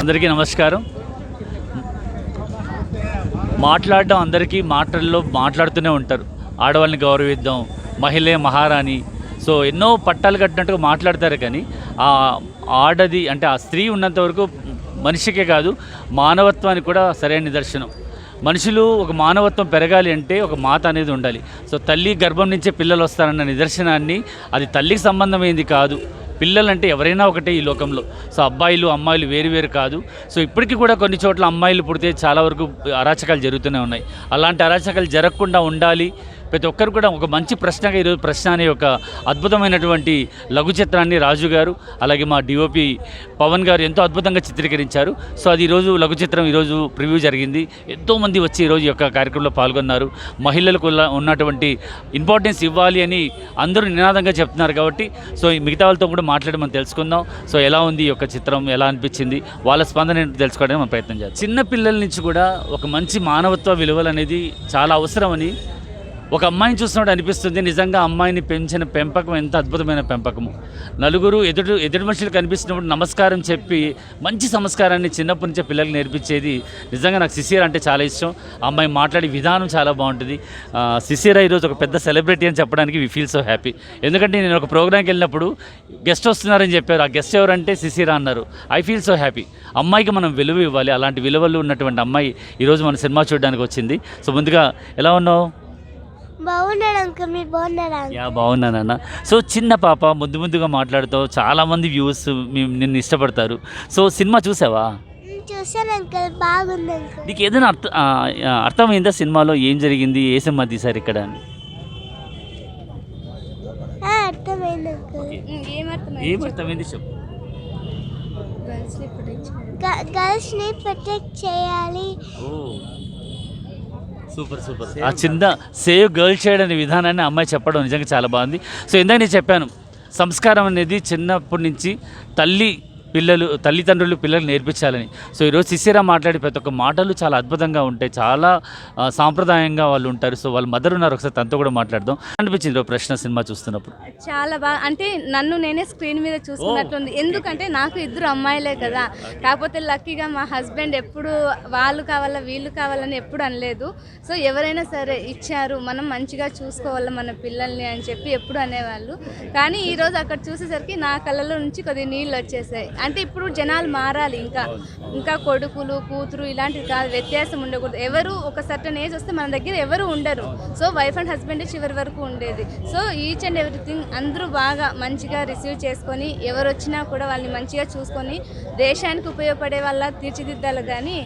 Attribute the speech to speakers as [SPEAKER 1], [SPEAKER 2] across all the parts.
[SPEAKER 1] అందరికీ నమస్కారం. మాట్లాడడం అందరికీ మాటల్లో మాట్లాడుతూనే ఉంటారు. ఆడవాళ్ళని గౌరవిద్దాం, మహిళే మహారాణి, సో ఎన్నో పట్టాలు కట్టినట్టుగా మాట్లాడతారు. కానీ ఆ ఆడది అంటే ఆ స్త్రీ ఉన్నంత వరకు మనిషికే కాదు మానవత్వానికి కూడా సరైన నిదర్శనం. మనుషులు ఒక మానవత్వం పెరగాలి అంటే ఒక మాత అనేది ఉండాలి. సో తల్లి గర్భం నుంచే పిల్లలు వస్తారన్న నిదర్శనాన్ని, అది తల్లికి సంబంధమైంది కాదు, పిల్లలంటే ఎవరైనా ఒకటే ఈ లోకంలో. సో అబ్బాయిలు అమ్మాయిలు వేరు వేరు కాదు. సో ఇప్పటికీ కూడా కొన్ని చోట్ల అమ్మాయిలు పుడితే చాలా వరకు అరాచకాలు జరుగుతూనే ఉన్నాయి. అలాంటి అరాచకాలు జరగకుండా ఉండాలి. ప్రతి ఒక్కరు కూడా ఒక మంచి ప్రశ్నగా ఈరోజు ప్రశ్న అనే ఒక అద్భుతమైనటువంటి లఘు చిత్రాన్ని రాజు గారు అలాగే మా డిఓపి పవన్ గారు ఎంతో అద్భుతంగా చిత్రీకరించారు. సో అది ఈరోజు లఘు చిత్రం ఈరోజు ప్రివ్యూ జరిగింది. ఎంతోమంది వచ్చి ఈరోజు యొక్క కార్యక్రమంలో పాల్గొన్నారు. మహిళలకు ఉన్నటువంటి ఇంపార్టెన్స్ ఇవ్వాలి అని అందరూ నినాదంగా చెప్తున్నారు. కాబట్టి సో మిగతా వాళ్ళతో కూడా మాట్లాడమని తెలుసుకుందాం. సో ఎలా ఉంది ఈ యొక్క చిత్రం, ఎలా అనిపించింది, వాళ్ళ స్పందన ఏంటో తెలుసుకోవడానికి మనం ప్రయత్నం చేద్దాం. చిన్న పిల్లల నుంచి కూడా ఒక మంచి మానవత్వ విలువలు అనేది చాలా అవసరమని ఒక అమ్మాయిని చూస్తున్నట్టు అనిపిస్తుంది. నిజంగా అమ్మాయిని పెంచిన పెంపకం ఎంత అద్భుతమైన పెంపకము. నలుగురు ఎదుటి మనుషులు కనిపిస్తున్నప్పుడు నమస్కారం చెప్పి మంచి సంస్కారాన్ని చిన్నప్పటి నుంచే పిల్లలకు నేర్పించేది నిజంగా నాకు సిసిరా అంటే చాలా ఇష్టం. అమ్మాయి మాట్లాడే విధానం చాలా బాగుంటుంది. సిసిరా ఈరోజు ఒక పెద్ద సెలబ్రిటీ అని చెప్పడానికి వి ఫీల్ సో హ్యాపీ. ఎందుకంటే నేను ఒక ప్రోగ్రామ్కి వెళ్ళినప్పుడు గెస్ట్ వస్తున్నారని చెప్పారు. ఆ గెస్ట్ ఎవరంటే సిసిరా అన్నారు. I feel so happy. అమ్మాయికి మనం విలువ ఇవ్వాలి. అలాంటి విలువలు ఉన్నటువంటి అమ్మాయి ఈరోజు మన సినిమా చూడడానికి వచ్చింది. సో ముందుగా ఎలా ఉన్నావు? బాగున్నానన్న. సో చిన్న పాప ముద్దుగా మాట్లాడుతావు, చాలామంది వ్యూస్ నిన్ను ఇష్టపడతారు. సో సినిమా చూసావా? నీకు ఏదైనా అర్థమైందా సినిమాలో ఏం జరిగింది, ఏ సినిమా తీశారు ఇక్కడ అని? ఏమర్థమైంది చెప్పు.
[SPEAKER 2] గర్ల్స్ని ప్రొటెక్ట్ చేయాలి.
[SPEAKER 1] సూపర్. ఆ చిన్న సేవ్ గర్ల్ చైల్డ్ అనే విధానాన్ని అమ్మాయి చెప్పడం నిజంగా చాలా బాగుంది. సో ఇందాక నేను చెప్పాను, సంస్కారం అనేది చిన్నప్పటి నుంచి తల్లిదండ్రులు పిల్లలు నేర్పించాలని. సో ఈరోజు సిసిరా మాట్లాడే ప్రతి ఒక్క మాటలు చాలా అద్భుతంగా ఉంటాయి, చాలా సాంప్రదాయంగా వాళ్ళు ఉంటారు. సో వాళ్ళ మదర్ ఉన్నారు, ఒకసారి తనతో కూడా మాట్లాడదాం. అనిపించింది ప్రశ్న సినిమా చూస్తున్నప్పుడు?
[SPEAKER 3] చాలా బాగా, అంటే నన్ను నేనే స్క్రీన్ మీద చూసుకున్నట్టుంది. ఎందుకంటే నాకు ఇద్దరు అమ్మాయిలే కదా. కాకపోతే లక్కీగా మా హస్బెండ్ ఎప్పుడు వాళ్ళు కావాలా వీళ్ళు కావాలని ఎప్పుడు అనలేదు. సో ఎవరైనా సరే ఇచ్చారు, మనం మంచిగా చూసుకోవాలి మన పిల్లల్ని అని చెప్పి ఎప్పుడు అనేవాళ్ళు. కానీ ఈరోజు అక్కడ చూసేసరికి నా కళ్ళలో నుంచి కొద్దిగా నీళ్ళు వచ్చేసాయి. అంటే ఇప్పుడు జనాలు మారాలి, ఇంకా కొడుకులు కూతురు ఇలాంటివి కాదు, వ్యత్యాసం ఉండకూడదు. ఎవరు ఒక సర్టన్ ఏజ్ వస్తే మన దగ్గర ఎవరు ఉండరు. సో వైఫ్ అండ్ హస్బెండ్ చివరి వరకు ఉండేది. సో ఈచ్ అండ్ ఎవ్రీథింగ్ అందరూ బాగా మంచిగా రిసీవ్ చేసుకొని ఎవరు వచ్చినా కూడా వాళ్ళని మంచిగా చూసుకొని దేశానికి ఉపయోగపడే వాళ్ళ తీర్చిదిద్దాలి. కానీ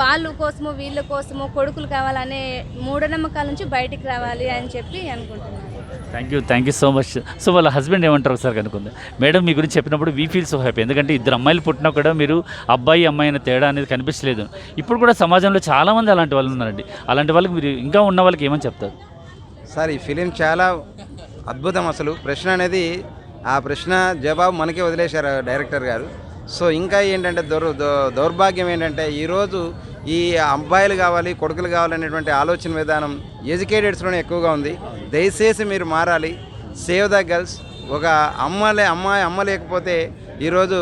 [SPEAKER 3] వాళ్ళ కోసము వీళ్ళ కోసము కొడుకులు కావాలనే మూఢనమ్మకాల నుంచి బయటికి రావాలి అని చెప్పి అనుకుంటున్నాను.
[SPEAKER 1] Thank you so much. So వాళ్ళ హస్బెండ్ ఏమంటారు ఒకసారి కనుక్కుంది. మేడం మీ గురించి చెప్పినప్పుడు వీ ఫీల్ సో హ్యాపీ. ఎందుకంటే ఇద్దరు అమ్మాయిలు పుట్టినా కూడా మీరు అబ్బాయి అమ్మాయి అనే తేడా అనేది కనిపించలేదు. ఇప్పుడు కూడా సమాజంలో చాలామంది అలాంటి వాళ్ళు ఉన్నారండి. అలాంటి వాళ్ళకి మీరు ఇంకా ఉన్న వాళ్ళకి ఏమని చెప్తారు?
[SPEAKER 4] సార్ ఈ ఫిలిం చాలా అద్భుతం. అసలు ప్రశ్న అనేది ఆ ప్రశ్న జవాబు మనకే వదిలేశారు డైరెక్టర్ గారు. సో ఇంకా ఏంటంటే దౌర్భాగ్యం ఏంటంటే ఈరోజు ఈ అబ్బాయిలు కావాలి కొడుకులు కావాలనేటువంటి ఆలోచన విధానం ఎడ్యుకేటెడ్స్లోనే ఎక్కువగా ఉంది. దయచేసి మీరు మారాలి. Save the girls. ఒక అమ్మ లేకపోతే ఈరోజు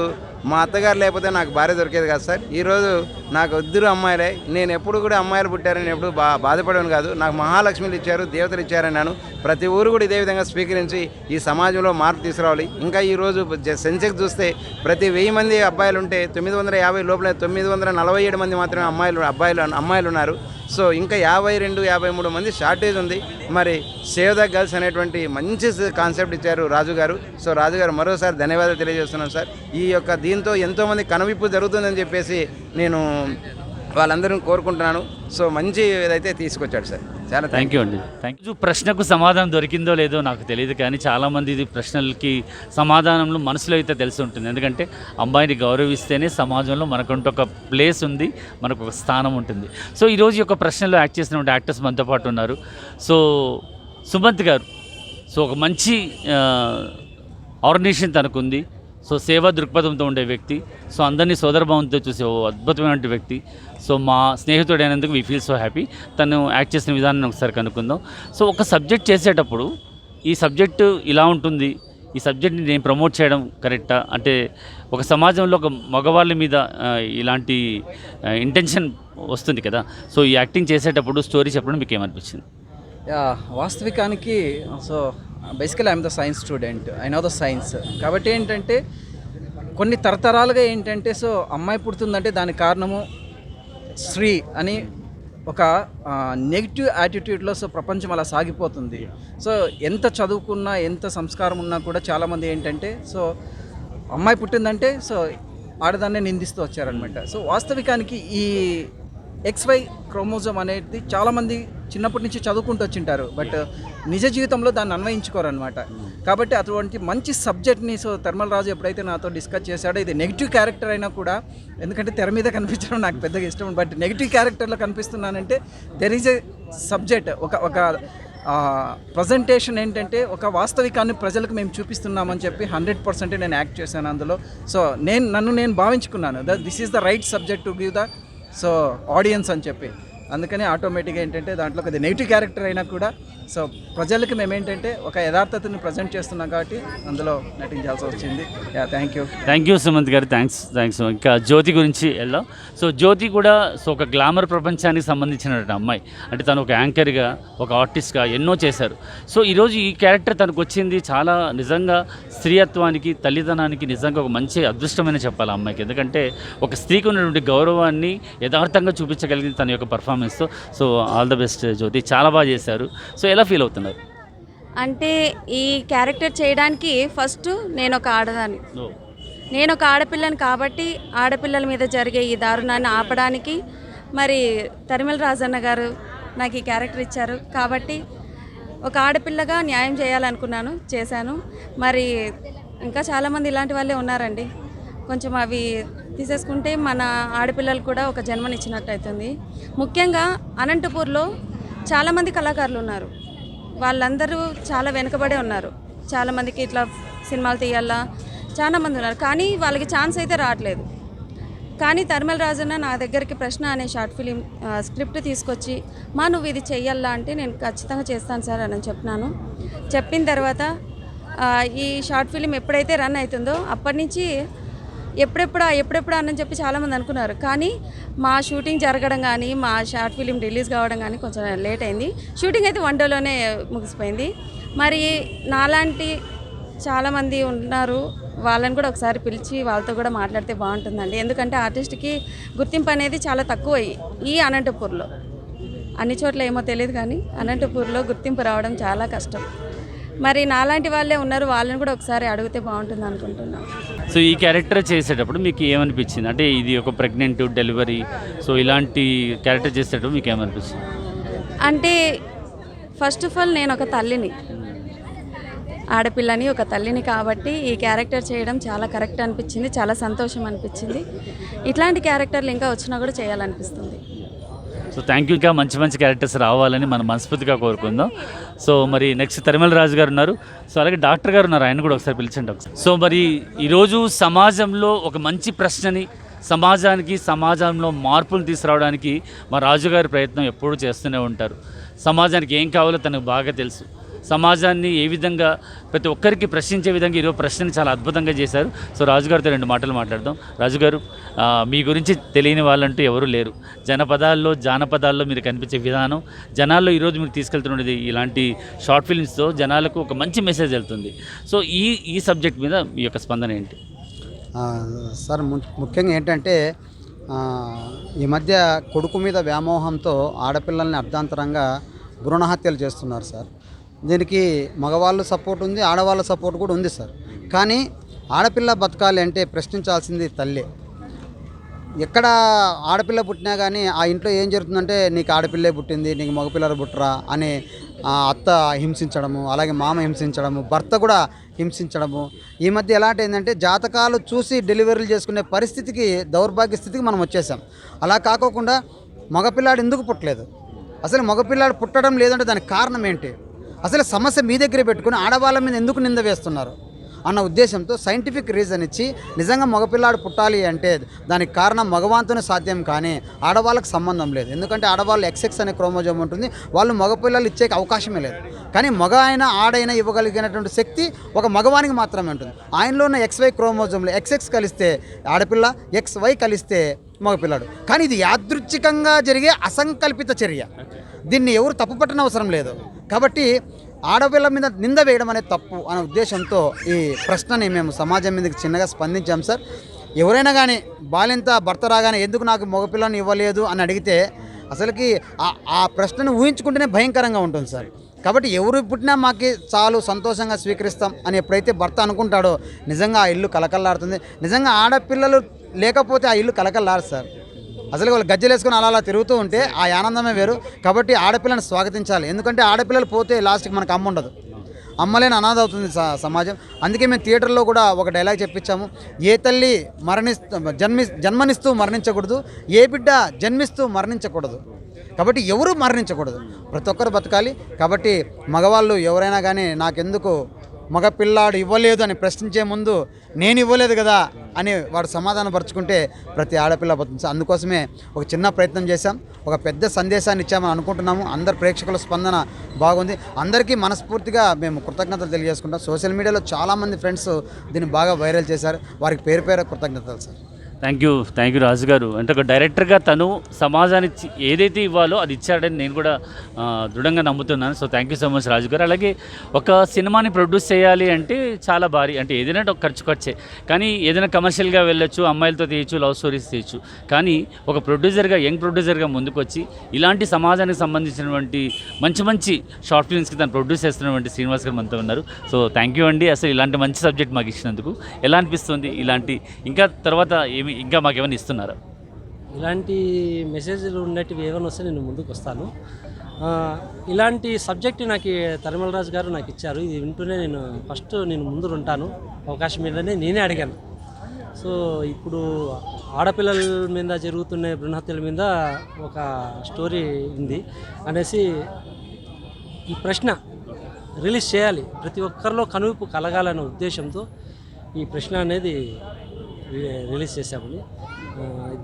[SPEAKER 4] మా అత్తగారు లేకపోతే నాకు భార్య దొరికేది కాదు సార్. ఈరోజు నాకు ఇద్దరు అమ్మాయిలే. నేను ఎప్పుడు కూడా అమ్మాయిలు పుట్టారని ఎప్పుడు బాధపడను కాదు. నాకు మహాలక్ష్మిలు ఇచ్చారు, దేవతలు ఇచ్చారన్నాను. ప్రతి ఊరు కూడా ఇదే విధంగా స్వీకరించి ఈ సమాజంలో మార్పు తీసుకురావాలి. ఇంకా ఈరోజు సెన్సెక్స్ చూస్తే ప్రతి 1000 మంది అబ్బాయిలు ఉంటే 950 లోపల 947 మంది మాత్రమే అమ్మాయిలు ఉన్నారు. సో ఇంకా 52-53 మంది షార్టేజ్ ఉంది. మరి సేవ్ ద గర్ల్స్ అనేటువంటి మంచి కాన్సెప్ట్ ఇచ్చారు రాజు గారు. సో రాజు గారు మరోసారి ధన్యవాదాలు తెలియజేస్తున్నాను సార్. ఈ యొక్క దీంతో ఎంతోమంది కనువిప్పు జరుగుతుందని చెప్పేసి నేను వాళ్ళందరూ కోరుకుంటున్నాను. సో మంచి ఇదైతే తీసుకొచ్చాడు సార్. చాలా
[SPEAKER 1] థ్యాంక్ యూ అండి. ప్రశ్నకు సమాధానం దొరికిందో లేదో నాకు తెలియదు, కానీ చాలామంది ఇది ప్రశ్నలకి సమాధానంలో మనసులో అయితే తెలిసి ఉంటుంది. ఎందుకంటే అమ్మాయిని గౌరవిస్తేనే సమాజంలో మనకంటూ ఒక ప్లేస్ ఉంది, మనకు ఒక స్థానం ఉంటుంది. సో ఈరోజు యొక్క ప్రశ్నలో యాక్ట్ చేసినటువంటి యాక్టర్స్ మనతో పాటు ఉన్నారు. సో సుమంత్ గారు, సో ఒక మంచి ఆర్గనైజేషన్ తనకుంది. సో సేవా దృక్పథంతో ఉండే వ్యక్తి, సో అందరినీ సోదరభావంతో చూసే ఓ అద్భుతమైన వ్యక్తి. సో మా స్నేహితుడైనందుకు వీ ఫీల్ సో హ్యాపీ. తను యాక్ట్ చేసిన విధానాన్ని ఒకసారి కనుక్కుందాం. సో ఒక సబ్జెక్ట్ చేసేటప్పుడు ఈ సబ్జెక్టు ఇలా ఉంటుంది, ఈ సబ్జెక్ట్ని నేను ప్రమోట్ చేయడం కరెక్టా? అంటే ఒక సమాజంలో ఒక మగవాళ్ళ మీద ఇలాంటి ఇంటెన్షన్ వస్తుంది కదా, సో ఈ యాక్టింగ్ చేసేటప్పుడు స్టోరీ చెప్పడం మీకు ఏమనిపించింది?
[SPEAKER 5] వాస్తవికానికి so basically I'm the science student, I know the science. కాబట్టి ఏంటంటే కొన్ని తరతరాలుగా ఏంటంటే సో అమ్మాయి పుడుతుందంటే దానికి కారణము స్త్రీ అని ఒక నెగిటివ్ యాటిట్యూడ్లో సో ప్రపంచం అలా సాగిపోతుంది. సో ఎంత చదువుకున్నా ఎంత సంస్కారం ఉన్నా కూడా చాలామంది ఏంటంటే సో అమ్మాయి పుట్టిందంటే సో ఆడదాన్నే నిందిస్తూ వచ్చారనమాట. సో వాస్తవికానికి ఈ XY క్రోమోజోమ్ అనేది చాలామంది చిన్నప్పటి నుంచి చదువుకుంటూ వచ్చింటారు, బట్ నిజ జీవితంలో దాన్ని అన్వయించుకోరనమాట. కాబట్టి అటువంటి మంచి సబ్జెక్ట్ని సో థర్మల్ రాజు ఎప్పుడైతే నాతో డిస్కస్ చేశాడో, ఇది నెగిటివ్ క్యారెక్టర్ అయినా కూడా, ఎందుకంటే తెర మీద కనిపించడం నాకు పెద్దగా ఇష్టం, బట్ నెగిటివ్ క్యారెక్టర్లో కనిపిస్తున్నానంటే దెర్ ఈజ్ ఎ సబ్జెక్ట్, ఒక ప్రజెంటేషన్ ఏంటంటే ఒక వాస్తవికాన్ని ప్రజలకు మేము చూపిస్తున్నామని చెప్పి 100% నేను యాక్ట్ చేశాను అందులో. సో నన్ను నేను భావించుకున్నాను this is the right subject to give the so audience అని చెప్పి. అందుకని ఆటోమేటిక్గా ఏంటంటే దాంట్లో కొద్దిగా నెగిటివ్ క్యారెక్టర్ అయినా కూడా సో ప్రజలకి మేము ఏంటంటే ఒక యథార్థతని ప్రజెంట్ చేస్తున్నాం కాబట్టి అందులో నటించాల్సి వచ్చింది.
[SPEAKER 1] థ్యాంక్ యూ సుమంత్ గారు, థ్యాంక్స్. ఇంకా జ్యోతి గురించి వెళ్దాం. సో జ్యోతి కూడా సో ఒక గ్లామర్ ప్రపంచానికి సంబంధించిన అమ్మాయి, అంటే తను ఒక యాంకర్గా, ఒక ఆర్టిస్ట్గా ఎన్నో చేశారు. సో ఈరోజు ఈ క్యారెక్టర్ తనకు వచ్చింది చాలా నిజంగా స్త్రీయత్వానికి, తల్లిదనానికి నిజంగా ఒక మంచి అదృష్టమైన చెప్పాలి ఆ అమ్మాయికి. ఎందుకంటే ఒక స్త్రీకి ఉన్నటువంటి గౌరవాన్ని యథార్థంగా చూపించగలిగింది తన యొక్క పర్ఫార్మెన్స్తో. సో ఆల్ ద బెస్ట్ జ్యోతి, చాలా బాగా చేశారు. సో ఎలా ఫీల్ అవుతున్నారు?
[SPEAKER 6] అంటే ఈ క్యారెక్టర్ చేయడానికి ఫస్ట్ నేను ఒక ఆడదాన్ని, నేను ఒక ఆడపిల్లని కాబట్టి ఆడపిల్లల మీద జరిగే ఈ దారుణాన్ని ఆపడానికి మరి తరిమెల రాజన్న గారు నాకు ఈ క్యారెక్టర్ ఇచ్చారు. కాబట్టి ఒక ఆడపిల్లగా న్యాయం చేయాలనుకున్నాను, చేశాను. మరి ఇంకా చాలామంది ఇలాంటి వాళ్ళే ఉన్నారండి. కొంచెం అవి తీసేసుకుంటే మన ఆడపిల్లలు కూడా ఒక జన్మనిచ్చినట్టు అవుతుంది. ముఖ్యంగా అనంతపూర్లో చాలామంది కళాకారులు ఉన్నారు, వాళ్ళందరూ చాలా వెనుకబడే ఉన్నారు. చాలామందికి ఇట్లా సినిమాలు తీయాలా చాలామంది ఉన్నారు, కానీ వాళ్ళకి ఛాన్స్ అయితే రావట్లేదు. కానీ తరిమెల రాజన్న నా దగ్గరికి ప్రశ్న అనే షార్ట్ ఫిలిం స్క్రిప్ట్ తీసుకొచ్చి నువ్వు ఇది చెయ్యాలా అంటే నేను ఖచ్చితంగా చేస్తాను సార్ అని చెప్పినాను. చెప్పిన తర్వాత ఈ షార్ట్ ఫిలిం ఎప్పుడైతే రన్ అవుతుందో అప్పటి నుంచి ఎప్పుడెప్పుడు అని చెప్పి చాలామంది అనుకున్నారు. కానీ మా షూటింగ్ జరగడం కానీ మా షార్ట్ ఫిలిం రిలీజ్ కావడం కానీ కొంచెం లేట్ అయింది. షూటింగ్ అయితే 1 డేలోనే ముగిసిపోయింది. మరి నాలాంటి చాలామంది ఉన్నారు, వాళ్ళని కూడా ఒకసారి పిలిచి వాళ్ళతో కూడా మాట్లాడితే బాగుంటుందండి. ఎందుకంటే ఆర్టిస్ట్కి గుర్తింపు అనేది చాలా తక్కువ ఈ అనంతపూర్లో. అన్ని చోట్ల ఏమో తెలియదు కానీ అనంతపూర్లో గుర్తింపు రావడం చాలా కష్టం. మరి నాలాంటి వాళ్ళే ఉన్నారు, వాళ్ళని కూడా ఒకసారి అడిగితే బాగుంటుంది అనుకుంటున్నాను.
[SPEAKER 1] సో ఈ క్యారెక్టర్ చేసేటప్పుడు మీకు ఏమనిపించింది? అంటే ఇది ఒక ప్రెగ్నెంట్, డెలివరీ, సో ఇలాంటి క్యారెక్టర్ చేసేటప్పుడు మీకు ఏమనిపించింది?
[SPEAKER 6] అంటే ఫస్ట్ ఆఫ్ ఆల్ నేను ఒక తల్లిని, ఆడపిల్లని, ఒక తల్లిని కాబట్టి ఈ క్యారెక్టర్ చేయడం చాలా కరెక్ట్ అనిపించింది, చాలా సంతోషం అనిపించింది. ఇట్లాంటి క్యారెక్టర్లు ఇంకా వచ్చినా కూడా చేయాలనిపిస్తుంది.
[SPEAKER 1] So thank you. ఇంకా మంచి క్యారెక్టర్స్ రావాలని మనం మనస్ఫూర్తిగా కోరుకుందాం. సో మరి నెక్స్ట్ తరిమెల రాజు గారు ఉన్నారు, సో అలాగే డాక్టర్ గారు ఉన్నారు, ఆయన కూడా ఒకసారి పిలిచండి ఒకసారి. సో మరి ఈరోజు సమాజంలో ఒక మంచి ప్రశ్నని, సమాజంలో మార్పులు తీసుకురావడానికి మా రాజుగారి ప్రయత్నం ఎప్పుడూ చేస్తూనే ఉంటారు. సమాజానికి ఏం కావాలో తనకు బాగా తెలుసు. సమాజాన్ని ఏ విధంగా ప్రతి ఒక్కరికి ప్రశ్నించే విధంగా ఈరోజు ప్రశ్నని చాలా అద్భుతంగా చేశారు. సో రాజుగారితో 2 మాటలు మాట్లాడదాం. రాజుగారు, మీ గురించి తెలియని వాళ్ళంటూ ఎవరూ లేరు. జానపదాల్లో మీరు కనిపించే విధానం, జనాల్లో ఈరోజు మీరు తీసుకెళ్తున్నది ఇలాంటి షార్ట్ ఫిల్మ్స్తో జనాలకు ఒక మంచి మెసేజ్ వెళ్తుంది. సో ఈ సబ్జెక్ట్ మీద మీ యొక్క స్పందన ఏంటి?
[SPEAKER 7] సార్, ముఖ్యంగా ఏంటంటే ఈ మధ్య కొడుకు మీద వ్యామోహంతో ఆడపిల్లల్ని అర్ధాంతరంగా భ్రూణహత్యలు చేస్తున్నారు సార్. దీనికి మగవాళ్ళు సపోర్ట్ ఉంది, ఆడవాళ్ళ సపోర్ట్ కూడా ఉంది సార్. కానీ ఆడపిల్ల బతకాలి అంటే ప్రశ్నించాల్సింది తల్లి. ఎక్కడ ఆడపిల్ల పుట్టినా కానీ ఆ ఇంట్లో ఏం జరుగుతుందంటే నీకు ఆడపిల్లే పుట్టింది, నీకు మగపిల్లలు పుట్టరా అని అత్త హింసించడము, అలాగే మామ హింసించడము, భర్త కూడా హింసించడము. ఈ మధ్య ఎలాంటి ఏంటంటే జాతకాలు చూసి డెలివరీలు చేసుకునే పరిస్థితికి, దౌర్భాగ్య స్థితికి మనం వచ్చేసాం. అలా కాకోకుండా మగపిల్లాడు ఎందుకు పుట్టలేదు, అసలు మగపిల్లాడు పుట్టడం లేదంటే దానికి కారణం ఏంటి, అసలు సమస్య మీ దగ్గరే పెట్టుకుని ఆడవాళ్ళ మీద ఎందుకు నింద వేస్తున్నారు? అన్న ఉద్దేశంతో సైంటిఫిక్ రీజన్ ఇచ్చి నిజంగా మగపిల్లాడు పుట్టాలి అంటే దానికి కారణం మగవాంతోనే సాధ్యం కానీ ఆడవాళ్ళకి సంబంధం లేదు. ఎందుకంటే ఆడవాళ్ళు XX అనే క్రోమోజోమ్ ఉంటుంది, వాళ్ళు మగపిల్లలు ఇచ్చే అవకాశమే లేదు. కానీ మగ అయినా ఆడైనా ఇవ్వగలిగినటువంటి శక్తి ఒక మగవానికి మాత్రమే ఉంటుంది. ఆయనలో ఉన్న XY క్రోమోజోమ్లో XX కలిస్తే ఆడపిల్ల, XY కలిస్తే మగపిల్లాడు. కానీ ఇది యాదృచ్ఛికంగా జరిగే అసంకల్పిత చర్య, దీన్ని ఎవరు తప్పుపట్టని అవసరం లేదు. కాబట్టి ఆడపిల్ల మీద నింద వేయడం అనేది తప్పు అనే ఉద్దేశంతో ఈ ప్రశ్నని మేము సమాజం మీదకి చిన్నగా స్పందించాం సార్. ఎవరైనా కానీ బాలింత భర్త రాగానే ఎందుకు నాకు మగపిల్లని ఇవ్వలేదు అని అడిగితే అసలుకి ఆ ప్రశ్నను ఊహించుకుంటేనే భయంకరంగా ఉంటుంది సార్. కాబట్టి ఎవరు పుట్టినా మాకు చాలు సంతోషంగా స్వీకరిస్తాం అని ఎప్పుడైతే భర్త అనుకుంటాడో నిజంగా ఆ ఇల్లు కలకల్లాడుతుంది. నిజంగా ఆడపిల్లలు లేకపోతే ఆ ఇల్లు కలకల్లాడు సార్. అసలు వాళ్ళు గజ్జలు వేసుకొని అలా తిరుగుతూ ఉంటే ఆ ఆనందమే వేరు. కాబట్టి ఆడపిల్లని స్వాగతించాలి. ఎందుకంటే ఆడపిల్లలు పోతే లాస్ట్కి మనకు అమ్మ ఉండదు, అమ్మలేని అనాథ అవుతుంది సమాజం. అందుకే మేము థియేటర్లో కూడా ఒక డైలాగ్ చెప్పించాము, ఏ తల్లి జన్మనిస్తూ మరణించకూడదు, ఏ బిడ్డ జన్మిస్తూ మరణించకూడదు. కాబట్టి ఎవరు మరణించకూడదు, ప్రతి ఒక్కరు బతకాలి. కాబట్టి మగవాళ్ళు ఎవరైనా కానీ నాకెందుకు మగపిల్లాడు ఇవ్వలేదు అని ప్రశ్నించే ముందు నేను ఇవ్వలేదు కదా అని వాడు సమాధానం పరుచుకుంటే ప్రతి ఆడపిల్ల బతుంది. అందుకోసమే ఒక చిన్న ప్రయత్నం చేశాం, ఒక పెద్ద సందేశాన్ని ఇచ్చామని అనుకుంటున్నాము. అందరు ప్రేక్షకుల స్పందన బాగుంది. అందరికీ మనస్ఫూర్తిగా మేము కృతజ్ఞతలు తెలియజేసుకుంటాం. సోషల్ మీడియాలో చాలామంది ఫ్రెండ్స్ దీన్ని బాగా వైరల్ చేశారు, వారికి పేరు పేరు కృతజ్ఞతలు సార్.
[SPEAKER 1] థ్యాంక్ యూ రాజు గారు. అంటే ఒక డైరెక్టర్గా తను సమాజానికి ఏదైతే ఇవ్వాలో అది ఇచ్చాడని నేను కూడా దృఢంగా నమ్ముతున్నాను. So thank you so much Raju గారు. అలాగే ఒక సినిమాని ప్రొడ్యూస్ చేయాలి అంటే చాలా భారీ, అంటే ఏదైనా ఒక ఖర్చే, కానీ ఏదైనా కమర్షియల్గా వెళ్ళొచ్చు, అమ్మాయిలతో తీయచ్చు, లవ్ స్టోరీస్ తీయచ్చు. కానీ ఒక ప్రొడ్యూసర్గా, యంగ్ ప్రొడ్యూసర్గా ముందుకు వచ్చి ఇలాంటి సమాజానికి సంబంధించినటువంటి మంచి షార్ట్ ఫిల్మ్స్కి తను ప్రొడ్యూస్ చేస్తున్నటువంటి శ్రీనివాస్ గారు మనతో ఉన్నారు. సో థ్యాంక్ యూ అండి. అసలు ఇలాంటి మంచి సబ్జెక్ట్ మాకు ఇచ్చినందుకు ఎలా అనిపిస్తుంది? ఇలాంటి ఇంకా తర్వాత ఇంకా మాకేమైనా ఇస్తున్నారా?
[SPEAKER 8] ఇలాంటి మెసేజ్లు ఉన్నట్టువి ఏమైనా వస్తే నేను ముందుకు వస్తాను. ఇలాంటి సబ్జెక్ట్ నాకు తరిమల రాజు గారు నాకు ఇచ్చారు. ఇది వింటూనే నేను ముందు ఉంటాను, అవకాశం మీదనే నేనే అడిగాను. సో ఇప్పుడు ఆడపిల్లల మీద జరుగుతున్న భ్రూణహత్యల మీద ఒక స్టోరీ ఉంది అనేసి ఈ ప్రశ్న రిలీజ్ చేయాలి, ప్రతి ఒక్కరిలో కనువిప్పు కలగాలనే ఉద్దేశంతో ఈ ప్రశ్న అనేది రిలీజ్ చేశామని.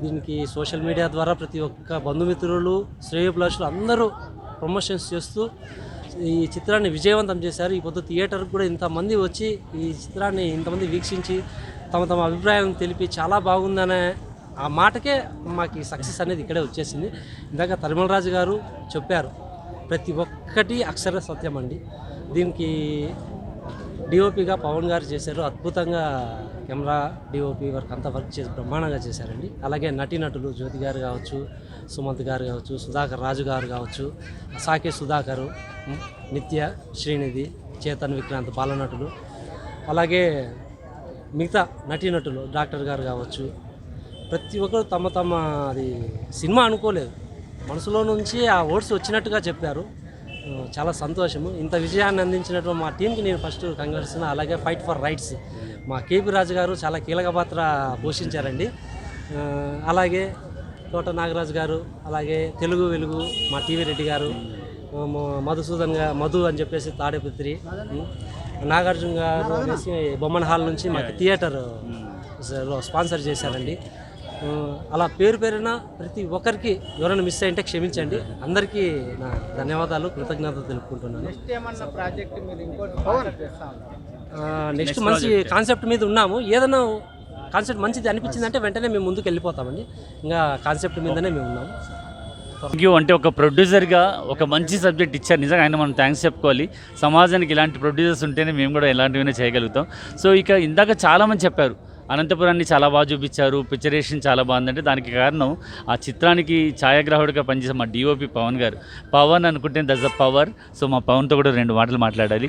[SPEAKER 8] దీనికి సోషల్ మీడియా ద్వారా ప్రతి ఒక్క బంధుమిత్రులు, శ్రేయోభిలాషులు అందరూ ప్రమోషన్స్ చేస్తూ ఈ చిత్రాన్ని విజయవంతం చేశారు. ఈ పొద్దు థియేటర్కి కూడా ఇంతమంది వచ్చి ఈ చిత్రాన్ని ఇంతమంది వీక్షించి తమ అభిప్రాయం తెలిపి చాలా బాగుందనే ఆ మాటకే మాకు ఈ సక్సెస్ అనేది ఇక్కడే వచ్చేసింది. ఇందాక తరిమల రాజు గారు చెప్పారు, ప్రతి ఒక్కటి అక్షర సత్యం అండి. దీనికి డిఓపిగా పవన్ గారు చేశారు, అద్భుతంగా కెమెరా డిఓపి వర్క్ అంతా వర్క్ చేసి బ్రహ్మాండంగా చేశారండి. అలాగే నటీనటులు జ్యోతి గారు కావచ్చు, సుమంత్ గారు కావచ్చు, సుధాకర్ రాజు గారు కావచ్చు, సాకే సుధాకరు, నిత్య, శ్రీనిధి, చేతన్, విక్రాంత్ బాలనటులు, అలాగే మిగతా నటీనటులు డాక్టర్ గారు కావచ్చు, ప్రతి ఒక్కరు తమ అది సినిమా అనుకోలేదు, మనసులో నుంచి ఆ వర్డ్స్ వచ్చినట్టుగా చెప్పారు. చాలా సంతోషము. ఇంత విజయాన్ని అందించినటువంటి మా టీంకి నేను ఫస్ట్ కంగ్రాట్స్. అలాగే ఫైట్ ఫర్ రైట్స్ మా కేపీ రాజు గారు చాలా కీలక పాత్ర పోషించారండి. అలాగే తోట నాగరాజు గారు, అలాగే తెలుగు వెలుగు మా టీవీ రెడ్డి గారు, మధుసూదన్ గారు, మధు అని చెప్పేసి తాడేపత్రి, నాగార్జున గారు అనేసి బొమ్మన్ హాల్ నుంచి మాకు థియేటర్ స్పాన్సర్ చేశారండి. అలా పేరున ప్రతి ఒక్కరికి ఎవరైనా మిస్ అయింటే క్షమించండి. అందరికీ నా ధన్యవాదాలు, కృతజ్ఞతలు తెలుపుకుంటున్నాను. నెక్స్ట్ మంచి కాన్సెప్ట్ మీద ఉన్నాము. ఏదైనా కాన్సెప్ట్ మంచిది అనిపించిందంటే వెంటనే మేము ముందుకు వెళ్ళిపోతామండి. ఇంకా కాన్సెప్ట్ మీదనే మేము ఉన్నాము.
[SPEAKER 1] Thank you. అంటే ఒక ప్రొడ్యూసర్గా ఒక మంచి సబ్జెక్ట్ ఇచ్చారు, నిజంగా ఆయన మనం థ్యాంక్స్ చెప్పుకోవాలి. సమాజానికి ఇలాంటి ప్రొడ్యూసర్స్ ఉంటేనే మేము కూడా ఇలాంటివైనా చేయగలుగుతాం. సో ఇక ఇందాక చాలామంది చెప్పారు అనంతపురాన్ని చాలా బాగా చూపించారు, పిక్చరేషన్ చాలా బాగుందంటే దానికి కారణం ఆ చిత్రానికి ఛాయాగ్రాహకుడిగా పనిచేసే మా డిఓపి పవన్ గారు. పవన్ అనుకుంటే దట్స్ ద పవర్. సో మా పవన్తో కూడా 2 మాటలు మాట్లాడాలి.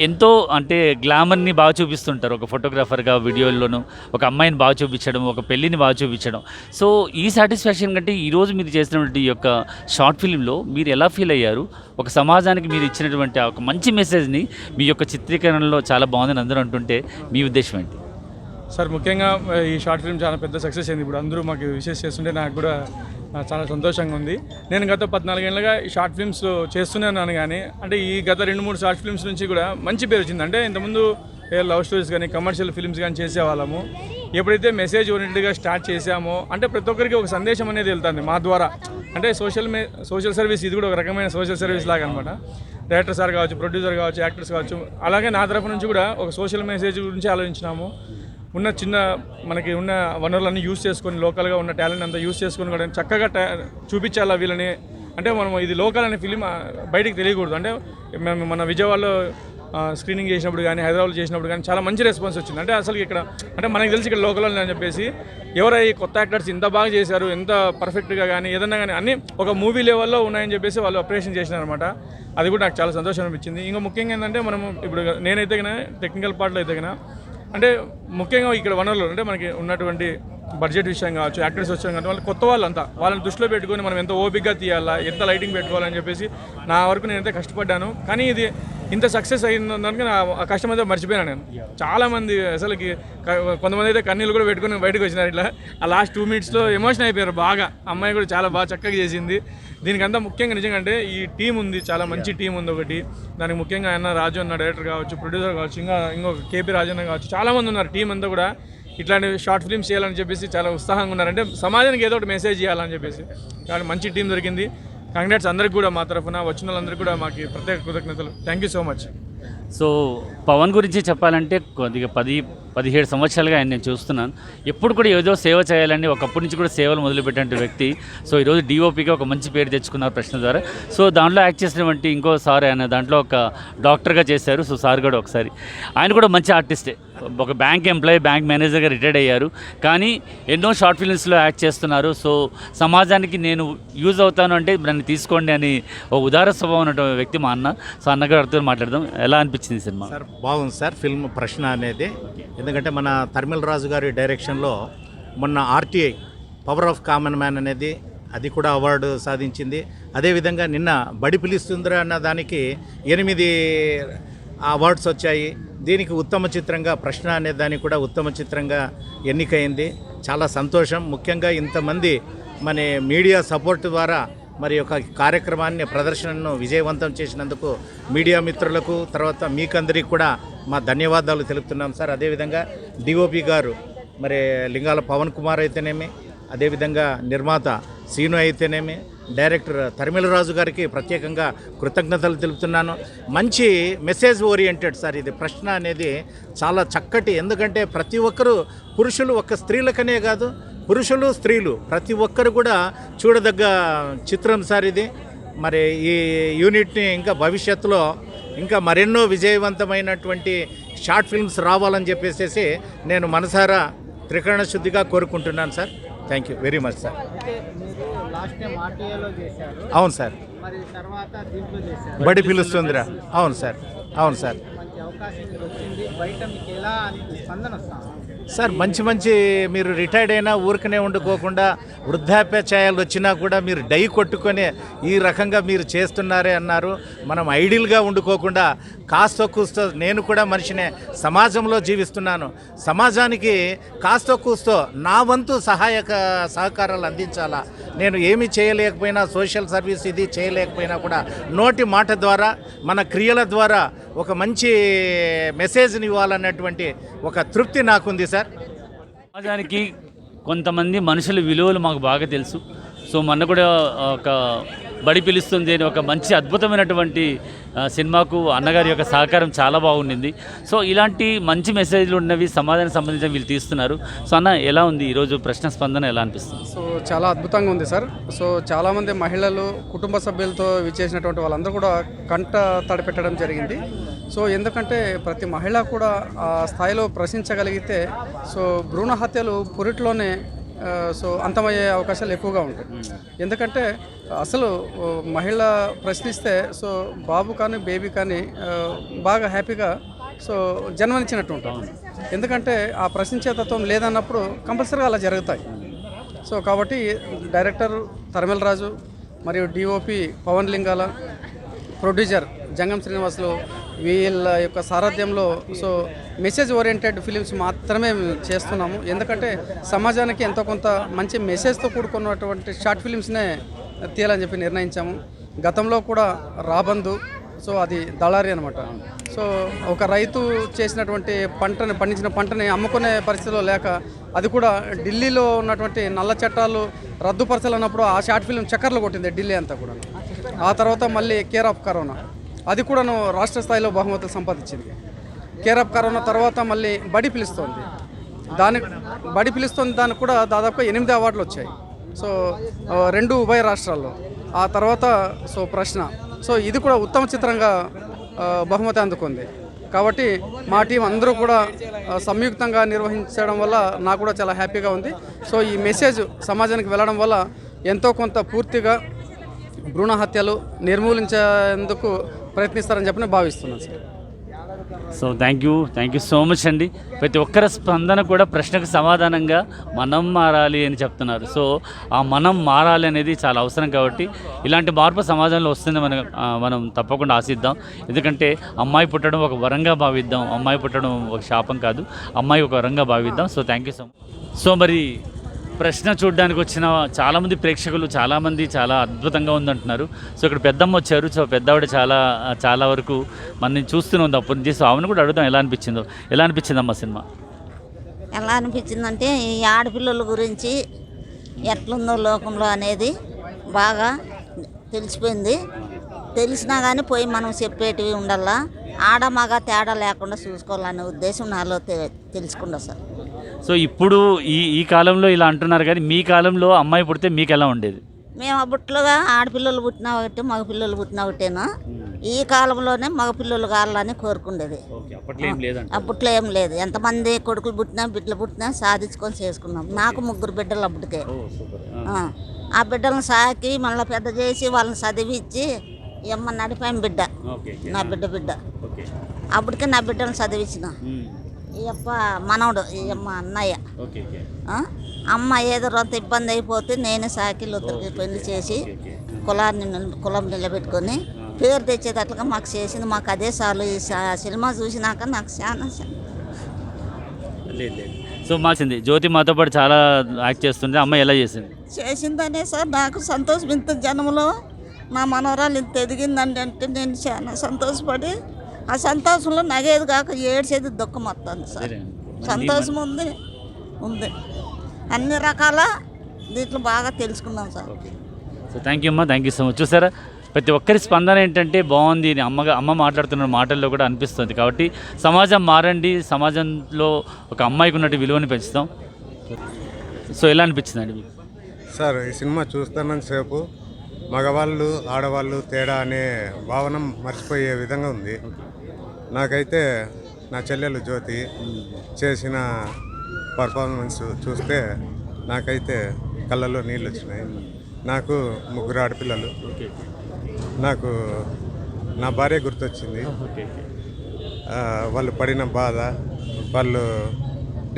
[SPEAKER 1] ఎంతో అంటే గ్లామర్ని బాగా చూపిస్తుంటారు ఒక ఫోటోగ్రాఫర్గా, వీడియోల్లోనూ ఒక అమ్మాయిని బాగా చూపించడం, ఒక పెళ్ళిని బాగా చూపించడం. సో ఈ సాటిస్ఫాక్షన్ కంటే ఈరోజు మీరు చేసినటువంటి ఈ యొక్క షార్ట్ ఫిల్మ్లో మీరు ఎలా ఫీల్ అయ్యారు? ఒక సమాజానికి మీరు ఇచ్చినటువంటి ఒక మంచి మెసేజ్ని మీ యొక్క చిత్రీకరణలో చాలా బాగుందని అందరూ అంటుంటే మీ ఉద్దేశం ఏంటి?
[SPEAKER 9] సార్, ముఖ్యంగా ఈ షార్ట్ ఫిల్మ్ చాలా పెద్ద సక్సెస్ అయింది. ఇప్పుడు అందరూ మాకు విషెస్ చేస్తుంటే నాకు కూడా చాలా సంతోషంగా ఉంది. నేను గత 14 ఏళ్ళుగా ఈ షార్ట్ ఫిల్మ్స్ చేస్తూనే ఉన్నాను, కానీ అంటే ఈ గత 2-3 షార్ట్ ఫిల్మ్స్ నుంచి కూడా మంచి పేరు వచ్చింది. అంటే ఇంతకుముందు ఏ లవ్ స్టోరీస్ కానీ కమర్షియల్ ఫిల్మ్స్ కానీ చేసేవాళ్ళము. ఎప్పుడైతే మెసేజ్ ఓరియంటెడ్గా స్టార్ట్ చేసామో అంటే ప్రతి ఒక్కరికి ఒక సందేశం అనేది వెళ్తుంది మా ద్వారా. అంటే సోషల్ సర్వీస్, ఇది కూడా ఒక రకమైన సోషల్ సర్వీస్ లాగా అనమాట. డైరెక్టర్ సార్ కావచ్చు, ప్రొడ్యూసర్ కావచ్చు, యాక్టర్స్ కావచ్చు, అలాగే నా తరఫు నుంచి కూడా ఒక సోషల్ మెసేజ్ గురించి ఆలోచించినాము. ఉన్న మనకి ఉన్న వనరులన్నీ యూజ్ చేసుకొని, లోకల్గా ఉన్న టాలెంట్ అంతా యూజ్ చేసుకొని కూడా చక్కగా చూపించాలా వీళ్ళని. అంటే మనం ఇది లోకల్ అనే ఫిలిం బయటికి తెలియకూడదు. అంటే మేము మన విజయవాడలో స్క్రీనింగ్ చేసినప్పుడు కానీ, హైదరాబాద్లో చేసినప్పుడు కానీ చాలా మంచి రెస్పాన్స్ వచ్చింది. అంటే అసలు ఇక్కడ అంటే మనకు తెలిసి ఇక్కడ లోకల్ అని చెప్పేసి ఎవరై కొత్త యాక్టర్స్ ఇంత బాగా చేశారు, ఎంత పర్ఫెక్ట్గా కానీ ఏదన్నా కానీ అన్నీ ఒక మూవీ లెవెల్లో ఉన్నాయని చెప్పేసి వాళ్ళు అప్రిషియేషన్ చేసినారనమాట. అది కూడా నాకు చాలా సంతోషం అనిపించింది. ఇంకా ముఖ్యంగా ఏంటంటే మనము ఇప్పుడు నేనైతే కన్నా టెక్నికల్ పార్ట్లో అయితే కన్నా అంటే ముఖ్యంగా ఇక్కడ వనరులు అంటే మనకి ఉన్నటువంటి బడ్జెట్ విషయం కావచ్చు, యాక్టర్స్ విషయం కావచ్చు, వాళ్ళు కొత్త వాళ్ళంతా వాళ్ళని దృష్టిలో పెట్టుకొని మనం ఎంత ఓపికగా తీయాలా, ఎంత లైటింగ్ పెట్టుకోవాలని చెప్పేసి నా వరకు నేనైతే కష్టపడ్డాను. కానీ ఇది ఇంత సక్సెస్ అయినందుకు నా కష్టం అయితే మర్చిపోయాను నేను. చాలామంది అసలుకి కొంతమంది అయితే కన్నీళ్ళు కూడా పెట్టుకుని బయటకు వచ్చినారు. ఇట్లా ఆ లాస్ట్ 2 minutesలో ఎమోషన్ అయిపోయారు బాగా. అమ్మాయి కూడా చాలా బాగా చక్కగా చేసింది. దీనికంతా ముఖ్యంగా నిజంగా అంటే ఈ టీం ఉంది, చాలా మంచి టీం ఉంది ఒకటి. దానికి ముఖ్యంగా ఆయన రాజు అన్న డైరెక్టర్ కావచ్చు, ప్రొడ్యూసర్ కావచ్చు, ఇంకొక కేపీ రాజన్న కావచ్చు, చాలామంది ఉన్నారు. టీం అంతా కూడా ఇట్లాంటి షార్ట్ ఫిల్మ్స్ చేయాలని చెప్పేసి చాలా ఉత్సాహంగా ఉన్నారు. అంటే సమాజానికి ఏదో ఒకటి మెసేజ్ చేయాలని చెప్పేసి. కాబట్టి మంచి టీం దొరికింది. కంగ్రాట్స్ అందరికి కూడా మా తరఫున, వచ్చిన వాళ్ళందరికీ కూడా మాకు ప్రత్యేక కృతజ్ఞతలు. Thank you so much.
[SPEAKER 1] So Pawan గురించి చెప్పాలంటే కొద్దిగా 17 సంవత్సరాలుగా ఆయన నేను చూస్తున్నాను. ఎప్పుడు కూడా ఏదో సేవ చేయాలని ఒకప్పటి నుంచి కూడా సేవలు మొదలుపెట్టిన వ్యక్తి. సో ఈరోజు డిఓపిగా ఒక మంచి పేరు తెచ్చుకున్నారు ప్రశ్న ద్వారా. సో దాంట్లో యాక్ట్ చేసినటువంటి ఇంకో సార్ ఆయన దాంట్లో ఒక డాక్టర్గా చేశారు. సో సార్ కూడా ఒకసారి ఆయన కూడా మంచి ఆర్టిస్టే. ఒక బ్యాంక్ ఎంప్లాయీ, బ్యాంక్ మేనేజర్గా రిటైర్డ్ అయ్యారు. కానీ ఎన్నో షార్ట్ ఫిల్మ్స్లో యాక్ట్ చేస్తున్నారు. సో సమాజానికి నేను యూజ్ అవుతాను అంటే నన్ను తీసుకోండి అని ఒక ఉదార స్వభావం ఉన్న వ్యక్తి మా అన్న. సో అన్నగారితో మాట్లాడదాం. ఎలా అనిపించింది సినిమా?
[SPEAKER 10] సార్ బాగుంది సార్ ఫిల్మ్ ప్రశ్న అనేది. ఎందుకంటే మన తరిమెల రాజు గారి డైరెక్షన్లో మొన్న RTI power of common man అనేది అది కూడా అవార్డు సాధించింది. అదేవిధంగా నిన్న బడి పిలుస్తుందిరా అన్న దానికి 8 అవార్డ్స్ వచ్చాయి. దీనికి ఉత్తమ చిత్రంగా ప్రశ్న అనే దానికి కూడా ఉత్తమ చిత్రంగా ఎన్నికైంది. చాలా సంతోషం. ముఖ్యంగా ఇంతమంది మన మీడియా సపోర్ట్ ద్వారా మరి ఒక కార్యక్రమాన్ని, ప్రదర్శనను విజయవంతం చేసినందుకు మీడియా మిత్రులకు, తర్వాత మీకందరికీ కూడా మా ధన్యవాదాలు తెలుపుతున్నాం సార్. అదేవిధంగా డిఓపి గారు మరి లింగాల పవన్ కుమార్ అయితేనేమి, అదేవిధంగా నిర్మాత సీను అయితేనేమి, డైరెక్టర్ తరిమెల రాజు గారికి ప్రత్యేకంగా కృతజ్ఞతలు తెలుపుతున్నాను. మంచి మెసేజ్ ఓరియంటెడ్ సార్ ఇది ప్రశ్న అనేది. చాలా చక్కటి, ఎందుకంటే ప్రతి ఒక్కరూ పురుషులు, ఒక్క స్త్రీలకనే కాదు, పురుషులు స్త్రీలు ప్రతి ఒక్కరు కూడా చూడదగ్గ చిత్రం సార్ ఇది. మరి ఈ యూనిట్ని ఇంకా భవిష్యత్తులో ఇంకా మరెన్నో విజయవంతమైనటువంటి షార్ట్ ఫిల్మ్స్ రావాలని చెప్పేసి నేను మనసారా త్రికరణ శుద్ధిగా కోరుకుంటున్నాను sir. Thank you very much sir. అవును సార్, బడి పిలుస్తుందిరా. అవును సార్, అవును సార్. సార్ మంచి మీరు రిటైర్డ్ అయినా ఊరికనే ఉండుకోకుండా వృద్ధాప్య ఛాయలు వచ్చినా కూడా మీరు డై కొట్టుకొని ఈ రకంగా మీరు చేస్తున్నారే అన్నారు. మనం ఐడియల్గా ఉండుకోకుండా కాస్త కూస్తో, నేను కూడా మనిషినే, సమాజంలో జీవిస్తున్నాను, సమాజానికి కాస్త కూస్తో నా వంతు సహకారాలు అందించాలా. నేను ఏమీ చేయలేకపోయినా, సోషల్ సర్వీస్ ఇది చేయలేకపోయినా కూడా నోటి మాట ద్వారా, మన క్రియల ద్వారా ఒక మంచి మెసేజ్ని ఇవ్వాలన్నటువంటి ఒక తృప్తి నాకుంది సార్.
[SPEAKER 1] సమాజానికి కొంతమంది మనుషుల విలువలు మాకు బాగా తెలుసు. సో మొన్న కూడా ఒక బడి పిలుస్తుంది అని ఒక మంచి అద్భుతమైనటువంటి సినిమాకు అన్నగారి యొక్క సహకారం చాలా బాగుండింది. సో ఇలాంటి మంచి మెసేజ్లు ఉన్నవి సమాజానికి సంబంధించిన వీళ్ళు తీస్తున్నారు. సో అన్న ఎలా ఉంది ఈరోజు ప్రశ్న స్పందన ఎలా అనిపిస్తుంది?
[SPEAKER 5] సో చాలా అద్భుతంగా ఉంది సార్. సో చాలామంది మహిళలు, కుటుంబ సభ్యులతో విచ్చేసినటువంటి వాళ్ళందరూ కూడా కంట తడిపెట్టడం జరిగింది. సో ఎందుకంటే ప్రతి మహిళ కూడా ఆ స్థాయిలో ప్రశ్నించగలిగితే సో భ్రూణ హత్యలు పురిట్లోనే సో అంతమయ్యే అవకాశాలు ఎక్కువగా ఉంటాయి. ఎందుకంటే అసలు మహిళ ప్రశ్నిస్తే సో బాబు కానీ బేబీ కానీ బాగా హ్యాపీగా సో జన్మనిచ్చినట్టు ఉంటాం. ఎందుకంటే ఆ ప్రశ్నించే తత్వం లేదన్నప్పుడు కంపల్సరీగా అలా జరుగుతాయి. సో కాబట్టి డైరెక్టర్ తరిమెల రాజు మరియు డిఓపి పవన్ లింగాల, ప్రొడ్యూసర్ జంగం శ్రీనివాసులు వీళ్ళ యొక్క సారథ్యంలో సో మెసేజ్ ఓరియంటెడ్ ఫిలిమ్స్ మాత్రమే చేస్తున్నాము. ఎందుకంటే సమాజానికి ఎంతో కొంత మంచి మెసేజ్తో కూడుకున్నటువంటి షార్ట్ ఫిలిమ్స్నే తీయాలని చెప్పి నిర్ణయించాము. గతంలో కూడా రాబందు, సో అది దళారి అనమాట. సో ఒక రైతు చేసినటువంటి పండించిన పంటని అమ్ముకునే పరిస్థితిలో లేక, అది కూడా ఢిల్లీలో ఉన్నటువంటి నల్ల చట్టాలు రద్దుపరచాలన్నప్పుడు ఆ షార్ట్ ఫిల్మ్ చక్కర్లు కొట్టింది ఢిల్లీ అంతా కూడా. ఆ తర్వాత మళ్ళీ కేర్ ఆఫ్ కరోనా, అది కూడాను రాష్ట్ర స్థాయిలో బహుమతులు సంపాదించింది. కేర్ ఆఫ్ కరోనా తర్వాత మళ్ళీ బడి పిలుస్తోంది, దానికి కూడా దాదాపు 8 అవార్డులు వచ్చాయి. సో 2 ఉభయ రాష్ట్రాల్లో. ఆ తర్వాత సో ప్రశ్న, సో ఇది కూడా ఉత్తమ చిత్రంగా బహుమతి అందుకుంది. కాబట్టి మా టీం అందరూ కూడా సంయుక్తంగా నిర్వహించడం వల్ల నాకు కూడా చాలా హ్యాపీగా ఉంది. సో ఈ మెసేజ్ సమాజానికి వెళ్ళడం వల్ల ఎంతో కొంత పూర్తిగా భ్రూణ హత్యలు నిర్మూలించేందుకు ప్రయత్నిస్తారని చెప్పి భావిస్తున్నాను sir.
[SPEAKER 1] So thank you so much అండి. ప్రతి ఒక్కరి స్పందన కూడా ప్రశ్నకు సమాధానంగా మనం మారాలి అని చెప్తున్నారు. సో ఆ మనం మారాలి అనేది చాలా అవసరం. కాబట్టి ఇలాంటి మార్పు సమాజంలో వస్తుంది మనం తప్పకుండా ఆశిద్దాం. ఎందుకంటే అమ్మాయి పుట్టడం ఒక వరంగా భావిద్దాం, అమ్మాయి పుట్టడం ఒక శాపం కాదు, అమ్మాయి ఒక వరంగా భావిద్దాం. So thank you so much. So మరి ప్రశ్న చూడడానికి వచ్చిన చాలామంది ప్రేక్షకులు చాలా అద్భుతంగా ఉందంటున్నారు. సో ఇక్కడ పెద్దమ్మ వచ్చారు. సో పెద్దవాడు చాలా వరకు మనని చూస్తూనే ఉంది అప్పటి నుంచి. సో ఆమెను కూడా అడుగుతాం ఎలా అనిపించిందమ్మా సినిమా?
[SPEAKER 11] ఎలా అనిపించిందంటే ఈ ఆడపిల్లల గురించి ఎట్లుందో లోకంలో అనేది బాగా తెలిసిపోయింది. తెలిసినా కానీ పోయి మనం చెప్పేటివి ఉండాలా, ఆడ మగ తేడా లేకుండా చూసుకోవాలనే ఉద్దేశం నాలో తెలుసుకుంటా సార్.
[SPEAKER 1] సో ఇప్పుడు ఈ కాలంలో ఇలా అంటున్నారు, కానీ మీ కాలంలో అమ్మాయి పుడితే మీకు ఎలా ఉండేది?
[SPEAKER 11] మేము అప్పట్లోగా ఆడపిల్లలు పుట్టినా ఒకటి, మగపిల్లలు పుట్టినా ఒకటేనా. ఈ కాలంలోనే మగపిల్లలు కావాలని కోరుకుండేది. అప్పట్లో ఏం లేదు. ఎంతమంది కొడుకులు పుట్టినా బిడ్డలు పుట్టినా సాధించుకొని చేసుకున్నాం. నాకు 3 బిడ్డలు అప్పటికే. ఆ బిడ్డలను సాకి మళ్ళీ పెద్ద చేసి వాళ్ళని చదివించి ఎమ్మ నడిపాం బిడ్డ, నా బిడ్డ అప్పటికే నా బిడ్డలను చదివించిన. ఈ అప్ప మనవడు, ఈ అమ్మ అన్నయ్య. అమ్మ ఏదో రొంత ఇబ్బంది అయిపోతే నేనే సాకిలు ఉత్తరికి పెళ్లి చేసి కులం నిలబెట్టుకొని పేరు తెచ్చేటట్లుగా మాకు చేసింది. మాకు అదే చాలు. ఈ సినిమా చూసినాక నాకు చాలా
[SPEAKER 1] సో మాసింది. జ్యోతి మాతో పాటు చాలా యాక్ట్ చేస్తుంది. అమ్మాయి ఎలా
[SPEAKER 11] చేసిందనే సార్ నాకు సంతోషం. ఇంత జన్మలో మా మనవరాలు ఇంత ఎదిగిందండి అంటే నేను చాలా సంతోషపడి, ఆ సంతోషంలో నగేది కాక ఏడ్చేది దుఃఖం వస్తుంది సార్. సంతోషం ఉంది అన్ని రకాల దీంట్లో బాగా తెలుసుకున్నాం sir.
[SPEAKER 1] So thank you so much. చూసారా ప్రతి ఒక్కరి స్పందన ఏంటంటే బాగుంది, అమ్మ మాట్లాడుతున్న మాటల్లో కూడా అనిపిస్తుంది. కాబట్టి సమాజం మారండి, సమాజంలో ఒక అమ్మాయికి ఉన్నట్టు విలువని పెంచుతాం. సో ఎలా అనిపించిందండి మీకు?
[SPEAKER 12] సార్ ఈ సినిమా చూస్తున్నంతసేపు మగవాళ్ళు ఆడవాళ్ళు తేడా అనే భావన మర్చిపోయే విధంగా ఉంది. నాకైతే నా చెల్లెలు జ్యోతి చేసిన పర్ఫార్మెన్స్ చూస్తే నాకైతే కళ్ళల్లో నీళ్ళు వచ్చినాయి. నాకు 3 ఆడపిల్లలు. నాకు నా భార్య గుర్తొచ్చింది. వాళ్ళు పడిన బాధ, వాళ్ళు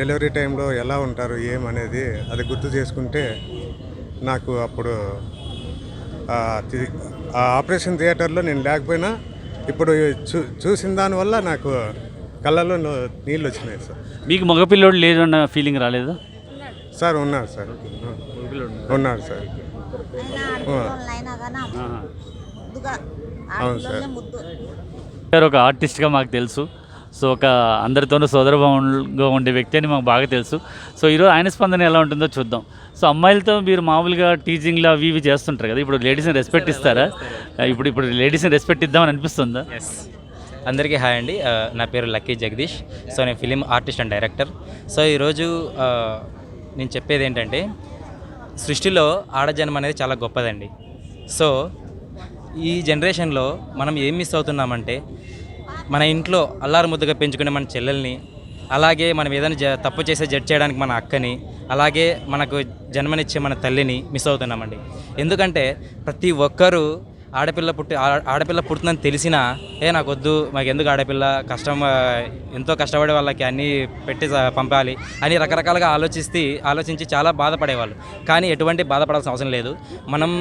[SPEAKER 12] డెలివరీ టైంలో ఎలా ఉంటారు ఏమనేది అది గుర్తు చేసుకుంటే నాకు అప్పుడు ఆ ఆపరేషన్ థియేటర్లో నేను లేకపోయినా ఇప్పుడు చూసిన దానివల్ల నాకు కళ్ళల్లో నీళ్ళు వచ్చినాయి సార్.
[SPEAKER 1] మీకు మగపిల్లోడు లేదు అన్న ఫీలింగ్ రాలేదు
[SPEAKER 12] సార్? ఉన్నారు సార్. అవును
[SPEAKER 1] సార్. ఒక ఆర్టిస్ట్గా మాకు తెలుసు. సో ఒక అందరితోనూ సోదరభావంగా ఉండే వ్యక్తి అని మాకు బాగా తెలుసు. సో ఈరోజు ఆయన స్పందన ఎలా ఉంటుందో చూద్దాం. సో అమ్మాయిలతో మీరు మామూలుగా టీచింగ్లో అవి చేస్తుంటారు కదా, ఇప్పుడు లేడీస్ని రెస్పెక్ట్ ఇస్తారా? ఇప్పుడు లేడీస్ని రెస్పెక్ట్ ఇద్దామని అనిపిస్తుందా?
[SPEAKER 13] అందరికీ హాయ్ అండి. నా పేరు లక్కీ జగదీష్. సో నేను film artist and director. So ఈరోజు నేను చెప్పేది ఏంటంటే, సృష్టిలో ఆడజన్మ అనేది చాలా గొప్పదండి. సో ఈ జనరేషన్లో మనం ఏం మిస్ అవుతున్నామంటే, మన ఇంట్లో అల్లారు ముద్దుగా పెంచుకునే మన చెల్లెల్ని, అలాగే మనం ఏదైనా తప్పు చేసే జడ్జ్ చేయడానికి మన అక్కని, అలాగే మనకు జన్మనిచ్చే మన తల్లిని మిస్ అవుతున్నామండి. ఎందుకంటే ప్రతి ఒక్కరూ ఆడపిల్ల పుడుతుందని తెలిసినా నాకు వద్దు, మాకు ఎందుకు ఆడపిల్ల, ఎంతో కష్టపడే వాళ్ళకి అన్నీ పెట్టి పంపాలి అని రకరకాలుగా ఆలోచించి చాలా బాధపడేవాళ్ళు. కానీ ఎటువంటి బాధపడాల్సిన అవసరం లేదు. మనం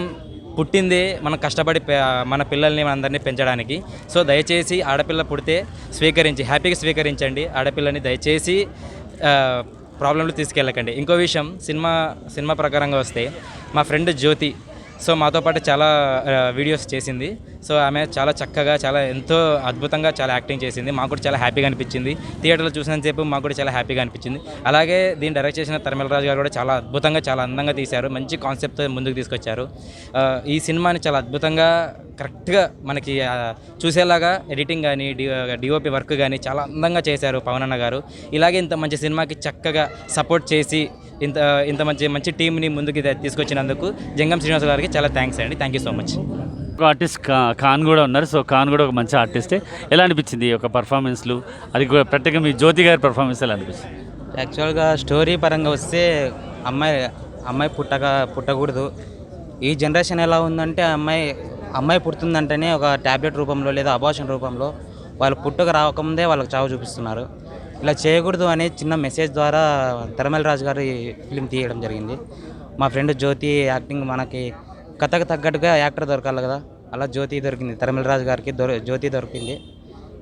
[SPEAKER 13] పుట్టిందే మనం కష్టపడి మన పిల్లల్ని అందరినీ పెంచడానికి. సో దయచేసి ఆడపిల్ల పుడితే హ్యాపీగా స్వీకరించండి. ఆడపిల్లని దయచేసి ప్రాబ్లంలు తీసుకెళ్ళకండి. ఇంకో విషయం, సినిమా ప్రకారంగా వస్తే మా ఫ్రెండ్ జ్యోతి సో మాతో పాటు చాలా వీడియోస్ చేసింది. సో ఆమె చాలా చక్కగా చాలా ఎంతో అద్భుతంగా చాలా యాక్టింగ్ చేసింది. మాకు కూడా చాలా హ్యాపీగా అనిపించింది. థియేటర్లో చూసినంతసేపు మాకు కూడా చాలా హ్యాపీగా అనిపించింది. అలాగే దీన్ని డైరెక్ట్ చేసిన తరిమెల రాజు గారు కూడా చాలా అద్భుతంగా చాలా అందంగా తీశారు. మంచి కాన్సెప్ట్తో ముందుకు తీసుకొచ్చారు. ఈ సినిమాని చాలా అద్భుతంగా కరెక్ట్గా మనకి చూసేలాగా ఎడిటింగ్ కానీ డిఓపి వర్క్ కానీ చాలా అందంగా చేశారు పవన్ అన్న గారు. ఇలాగే ఇంత మంచి సినిమాకి చక్కగా సపోర్ట్ చేసి ఇంత మంచి టీంని ముందుకు తీసుకొచ్చినందుకు జంగం శ్రీనివాస్ గారికి చాలా థ్యాంక్స్ అండి. Thank you so much.
[SPEAKER 1] ఒక ఆర్టిస్ట్ ఖాన్ కూడా ఉన్నారు. సో ఖాన్ కూడా ఒక మంచి ఆర్టిస్టే. ఎలా అనిపించింది ఒక పర్ఫార్మెన్స్లు, అది కూడా ప్రత్యేకంగా మీ జ్యోతి గారి పర్ఫార్మెన్స్ ఎలా అనిపించింది?
[SPEAKER 13] యాక్చువల్గా స్టోరీ పరంగా వస్తే అమ్మాయి పుట్టకూడదు. ఈ జనరేషన్ ఎలా ఉందంటే అమ్మాయి పుడుతుందంటేనే ఒక ట్యాబ్లెట్ రూపంలో లేదా అబార్షన్ రూపంలో వాళ్ళు పుట్టుక రాకముందే వాళ్ళకి చావు చూపిస్తున్నారు. ఇలా చేయకూడదు అనే చిన్న మెసేజ్ ద్వారా తరిమెల రాజు గారు ఈ ఫిలిం తీయడం జరిగింది. మా ఫ్రెండ్ జ్యోతి యాక్టింగ్ మనకి కథకు తగ్గట్టుగా యాక్టర్ దొరకాలి కదా, అలా జ్యోతి దొరికింది. తరిమెల రాజు గారికి జ్యోతి దొరికింది.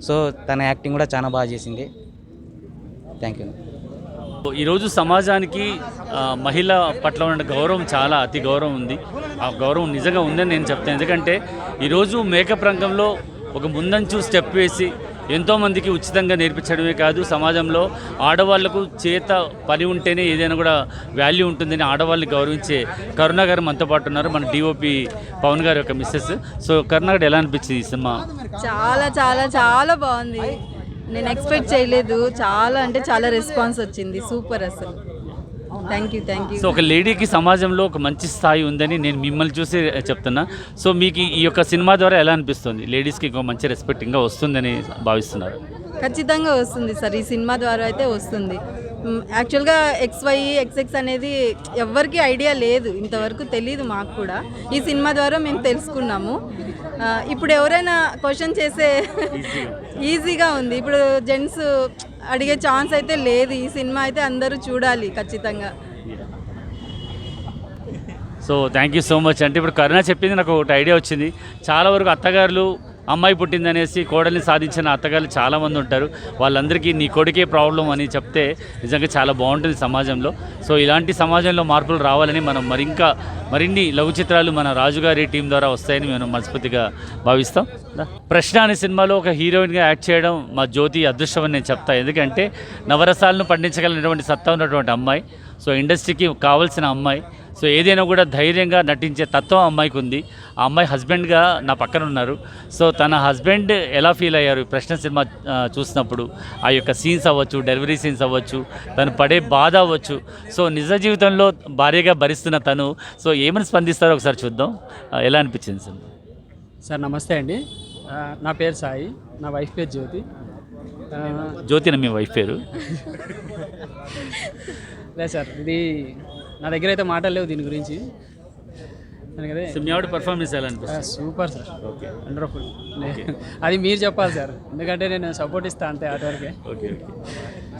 [SPEAKER 13] సో తన యాక్టింగ్ కూడా చాలా బాగా చేసింది. Thank you.
[SPEAKER 1] ఈరోజు సమాజానికి మహిళ పట్ల ఉన్న గౌరవం చాలా అతి గౌరవం ఉంది. ఆ గౌరవం నిజంగా ఉందని నేను చెప్తాను. ఎందుకంటే ఈరోజు మేకప్ రంగంలో ఒక ముందంచు స్టెప్ వేసి ఎంతోమందికి ఉచితంగా నేర్పించడమే కాదు, సమాజంలో ఆడవాళ్లకు చేత పని ఉంటేనే ఏదైనా కూడా వాల్యూ ఉంటుందని ఆడవాళ్ళని గౌరవించే కరుణ గారు మనతో పాటు ఉన్నారు. మన డిఓపి పవన్ గారి యొక్క మిస్సెస్. సో కరుణ గారు ఎలా అనిపించింది ఈ సినిమా?
[SPEAKER 6] చాలా చాలా చాలా బాగుంది. నేను ఎక్స్పెక్ట్ చేయలేదు. చాలా అంటే చాలా రెస్పాన్స్ వచ్చింది. సూపర్ అసలు. Thank you.
[SPEAKER 1] సో ఒక లేడీకి సమాజంలో ఒక మంచి స్థాయి ఉందని నేను మిమ్మల్ని చూసి చెప్తున్నా. సో మీకు ఈ యొక్క సినిమా ద్వారా ఎలా అనిపిస్తుంది? లేడీస్కి ఇంకో మంచి రెస్పెక్ట్ ఇంకా వస్తుందని భావిస్తున్నారు?
[SPEAKER 6] ఖచ్చితంగా వస్తుంది సార్. ఈ సినిమా ద్వారా అయితే వస్తుంది. యాక్చువల్గా XY XX అనేది ఎవ్వరికీ ఐడియా లేదు, ఇంతవరకు తెలియదు మాకు కూడా. ఈ సినిమా ద్వారా మేము తెలుసుకున్నాము. ఇప్పుడు ఎవరైనా క్వశ్చన్ చేసే ఈజీగా ఉంది. ఇప్పుడు జెంట్స్ అడిగే ఛాన్స్ అయితే లేదు. ఈ సినిమా అయితే అందరూ చూడాలి ఖచ్చితంగా.
[SPEAKER 1] So thank you so much. అంటే ఇప్పుడు కరుణ చెప్పింది నాకు ఒకటి ఐడియా వచ్చింది. చాలా వరకు అత్తగారులు అమ్మాయి పుట్టిందనేసి కోడల్ని సాధించిన అత్తగారులు చాలామంది ఉంటారు. వాళ్ళందరికీ నీ కొడుకే ప్రాబ్లం అని చెప్తే నిజంగా చాలా బాగుంటుంది సమాజంలో. సో ఇలాంటి సమాజంలో మార్పులు రావాలని మనం మరిన్ని లఘు చిత్రాలు మన రాజుగారి టీం ద్వారా వస్తాయని మేము మనస్ఫూర్తిగా భావిస్తాం. ప్రశ్న అనే సినిమాలో ఒక హీరోయిన్గా యాక్ట్ చేయడం మా జ్యోతి అదృష్టం అని నేను చెప్తాను. ఎందుకంటే నవరసాలను పండించగలిగినటువంటి సత్తా ఉన్నటువంటి అమ్మాయి. సో ఇండస్ట్రీకి కావాల్సిన అమ్మాయి. సో ఏదైనా కూడా ధైర్యంగా నటించే తత్వం అమ్మాయికి ఉంది. ఆ అమ్మాయి హస్బెండ్గా నా పక్కన ఉన్నారు. సో తన హస్బెండ్ ఎలా ఫీల్ అయ్యారు ప్రశ్న సినిమా చూసినప్పుడు? ఆ యొక్క సీన్స్ అవ్వచ్చు, డెలివరీ సీన్స్ అవ్వచ్చు, తను పడే బాధ అవ్వచ్చు. సో నిజ జీవితంలో భార్యగా భరిస్తున్న తను సో ఏమని స్పందిస్తారో ఒకసారి చూద్దాం. ఎలా అనిపించింది సార్?
[SPEAKER 14] సార్ నమస్తే అండి. నా పేరు సాయి, నా వైఫ్ పేరు జ్యోతి.
[SPEAKER 1] జ్యోతిన మీ వైఫ్ పేరు?
[SPEAKER 14] లేదు సార్, ఇది నా దగ్గర అయితే మాటలు లేవు దీని గురించి.
[SPEAKER 1] పర్ఫార్మెన్స్ ఎలా అనిపిస్తుంది?
[SPEAKER 14] Super sir. Okay, wonderful. అది మీరు చెప్పాలి సార్, ఎందుకంటే నేను సపోర్ట్ ఇస్తాను అంతే ఆట వరకే.
[SPEAKER 1] ఓకే.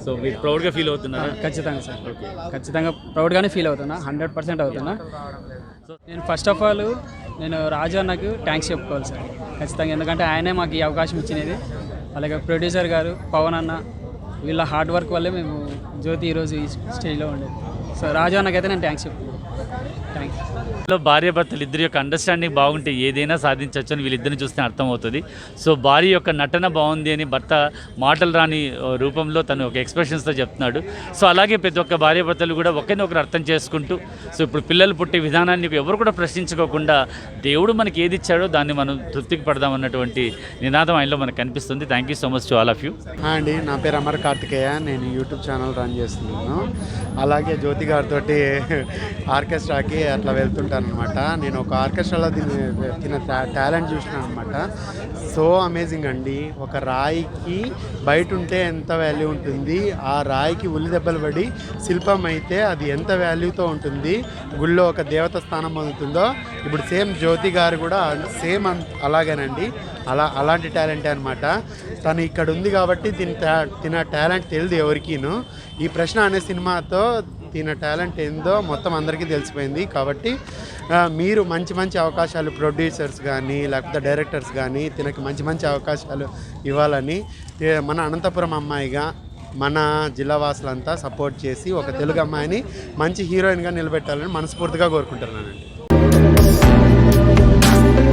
[SPEAKER 1] సో మీరు ప్రౌడ్గా ఫీల్ అవుతున్నారు?
[SPEAKER 14] ఖచ్చితంగా సార్. ఓకే, ఖచ్చితంగా ప్రౌడ్గానే ఫీల్ అవుతున్నా, 100% అవుతున్నా. సో నేను ఫస్ట్ ఆఫ్ ఆల్ నేను రాజు అన్నకు థ్యాంక్స్ చెప్పుకోవాలి సార్ ఖచ్చితంగా. ఎందుకంటే ఆయనే మాకు ఈ అవకాశం ఇచ్చినది. అలాగే ప్రొడ్యూసర్ గారు పవన్ అన్న, వీళ్ళ హార్డ్ వర్క్ వల్లే మేము జ్యోతి ఈరోజు ఈ స్టేజ్లో ఉండేది. సో రాజు అన్నకైతే నేను థ్యాంక్స్ చెప్తున్నాను. Thank you.
[SPEAKER 1] భార్యాభర్తలు ఇద్దరి యొక్క అండర్స్టాండింగ్ బాగుంటే ఏదైనా సాధించవచ్చు అని వీళ్ళిద్దరిని చూస్తే అర్థమవుతుంది. సో భార్య యొక్క నటన బాగుంది అని భర్త మాటలు రాని రూపంలో తను ఒక ఎక్స్ప్రెషన్స్తో చెప్తున్నాడు. సో అలాగే ప్రతి ఒక్క భార్యాభర్తలు కూడా ఒకరినొకరు అర్థం చేసుకుంటూ సో ఇప్పుడు పిల్లలు పుట్టే విధానాన్ని ఎవరు కూడా ప్రశ్నించుకోకుండా దేవుడు మనకి ఏది ఇచ్చాడో దాన్ని మనం తృప్తికి పడదామన్నటువంటి నినాదం ఆయనలో మనకు కనిపిస్తుంది. Thank you so much to all of you.
[SPEAKER 15] అండి, నా పేరు అమర్ కార్తికేయ. నేను యూట్యూబ్ ఛానల్ రన్ చేస్తున్నాను. అలాగే జ్యోతి గారితో ఆర్కెస్ట్రాకి అట్లా వెళ్తుంటాను అనమాట. నేను ఒక ఆర్కెస్ట్రాలో తిన టాలెంట్ చూసినాను అనమాట. సో అమేజింగ్ అండి. ఒక రాయికి బయట ఉంటే ఎంత వాల్యూ ఉంటుంది, ఆ రాయికి ఉల్లి దెబ్బలు పడి శిల్పం అయితే అది ఎంత వాల్యూతో ఉంటుంది, గుళ్ళో ఒక దేవత స్థానం పొందుతుందో ఇప్పుడు సేమ్ జ్యోతి గారు కూడా సేమ్ అలాగేనండి. అలాంటి టాలెంటే అనమాట. తను ఇక్కడ ఉంది కాబట్టి తిన టాలెంట్ తెలియదు ఎవరికీను. ఈ ప్రశ్న అనే సినిమాతో తిన టాలెంట్ ఏందో మొత్తం అందరికీ తెలిసిపోయింది. కాబట్టి మీరు మంచి అవకాశాలు ప్రొడ్యూసర్స్ కానీ లేకపోతే డైరెక్టర్స్ కానీ తినకి మంచి అవకాశాలు ఇవ్వాలని మన అనంతపురం అమ్మాయిగా మన జిల్లా వాసులంతా సపోర్ట్ చేసి ఒక తెలుగు అమ్మాయిని మంచి హీరోయిన్గా నిలబెట్టాలని మనస్ఫూర్తిగా కోరుకుంటున్నానండి.
[SPEAKER 16] Thank you.